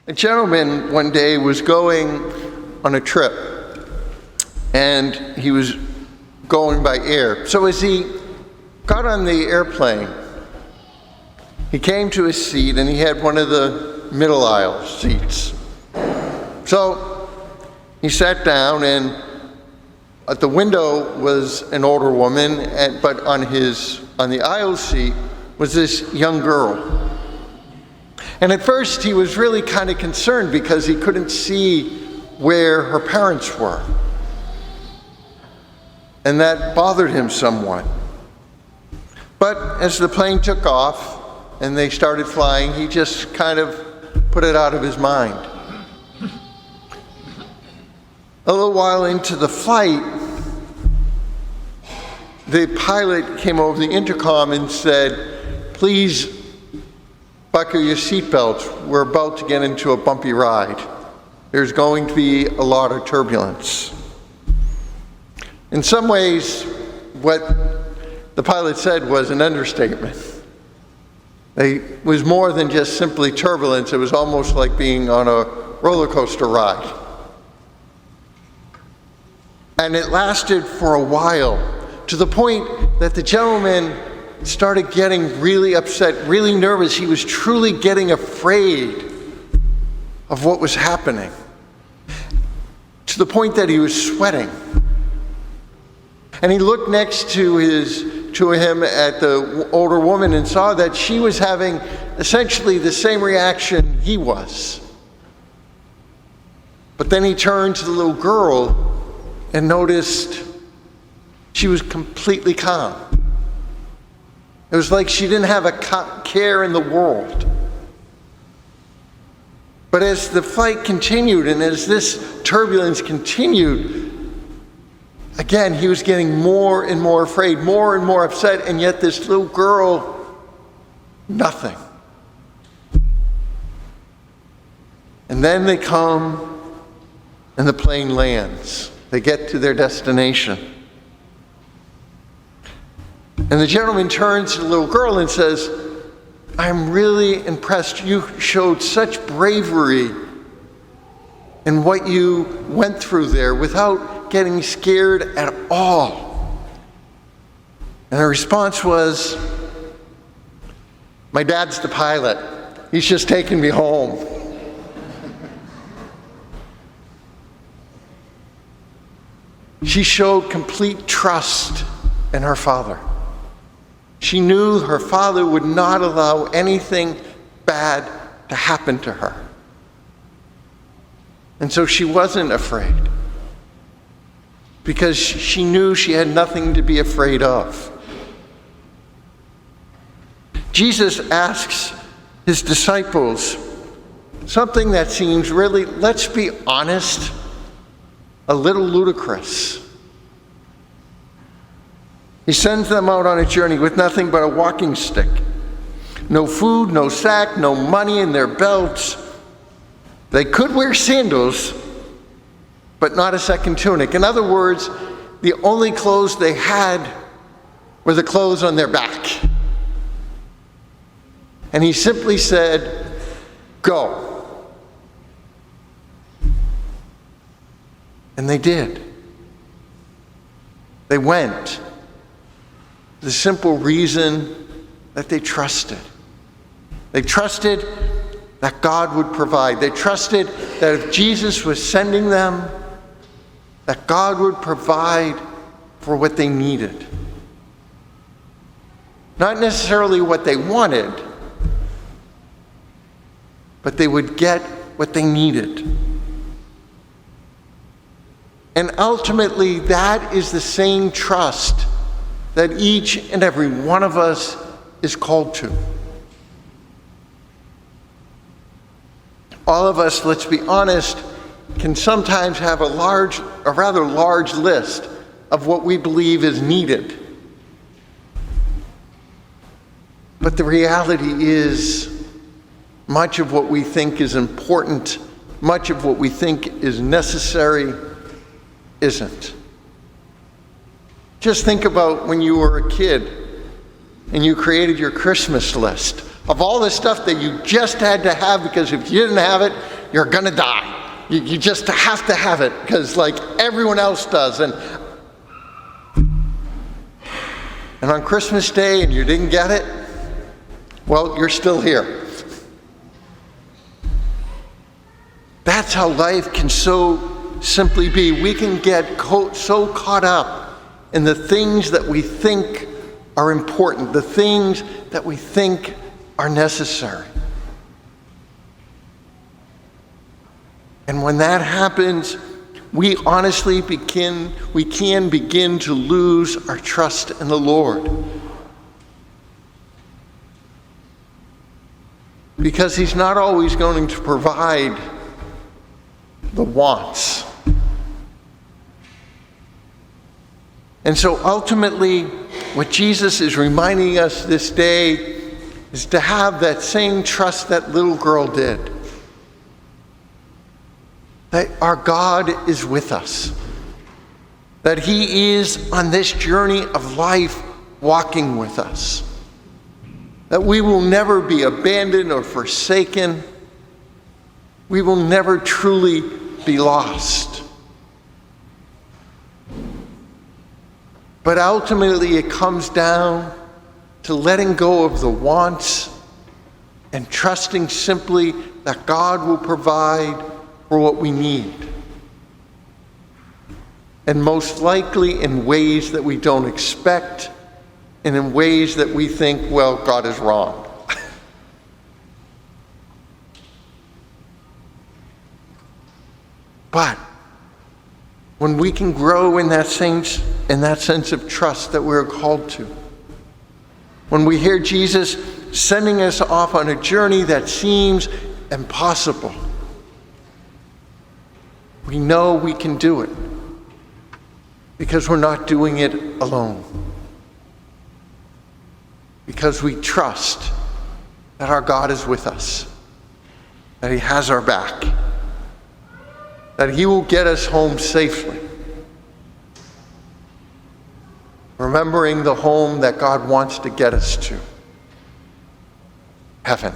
A gentleman one day was going on a trip, and he was going by air. So as he got on the airplane, he came to his seat, and he had one of the middle aisle seats. So he sat down, and at the window was an older woman, but on the aisle seat was this young girl. And at first he was really kind of concerned because he couldn't see where her parents were. And that bothered him somewhat. But as the plane took off and they started flying, he just kind of put it out of his mind. A little while into the flight, the pilot came over the intercom and said, "Please buckle your seatbelts. We're about to get into a bumpy ride. There's going to be a lot of turbulence." In some ways, what the pilot said was an understatement. It was more than just simply turbulence. It was almost like being on a roller coaster ride. And it lasted for a while, to the point that the gentleman started getting really upset, really nervous. He was truly getting afraid of what was happening, to the point that he was sweating. And he looked next to him at the older woman and saw that she was having essentially the same reaction he was. But then he turned to the little girl and noticed she was completely calm. It was like she didn't have a care in the world. But as the flight continued and as this turbulence continued, again, he was getting more and more afraid, more and more upset, and yet this little girl, nothing. And then they come and the plane lands. They get to their destination. And the gentleman turns to the little girl and says, "I'm really impressed. You showed such bravery in what you went through there without getting scared at all." And her response was, "My dad's the pilot. He's just taking me home." She showed complete trust in her father. She knew her father would not allow anything bad to happen to her. And so she wasn't afraid, because she knew she had nothing to be afraid of. Jesus asks his disciples something that seems really, let's be honest, a little ludicrous. He sends them out on a journey with nothing but a walking stick. No food, no sack, no money in their belts. They could wear sandals, but not a second tunic. In other words, the only clothes they had were the clothes on their back. And he simply said, "Go." And they did. They went. The simple reason that they trusted. They trusted that God would provide. They trusted that if Jesus was sending them, that God would provide for what they needed. Not necessarily what they wanted, but they would get what they needed. And ultimately, that is the same trust that each and every one of us is called to. All of us, let's be honest, can sometimes have a rather large list of what we believe is needed. But the reality is, much of what we think is important, much of what we think is necessary, isn't. Just think about when you were a kid and you created your Christmas list of all the stuff that you just had to have, because if you didn't have it, you're going to die. You just have to have it because like everyone else does. And on Christmas Day and you didn't get it, well, you're still here. That's how life can so simply be. We can get so caught up in the things that we think are important, the things that we think are necessary. And when that happens, we honestly can begin to lose our trust in the Lord. Because He's not always going to provide the wants. And so ultimately, what Jesus is reminding us this day is to have that same trust that little girl did. That our God is with us. That He is on this journey of life walking with us. That we will never be abandoned or forsaken. We will never truly be lost. But ultimately it comes down to letting go of the wants and trusting simply that God will provide for what we need. And most likely in ways that we don't expect and in ways that we think, well, God is wrong. But when we can grow in that sense of trust that we're called to, when we hear Jesus sending us off on a journey that seems impossible, we know we can do it because we're not doing it alone. Because we trust that our God is with us, that He has our back, that He will get us home safely. Remembering the home that God wants to get us to, heaven.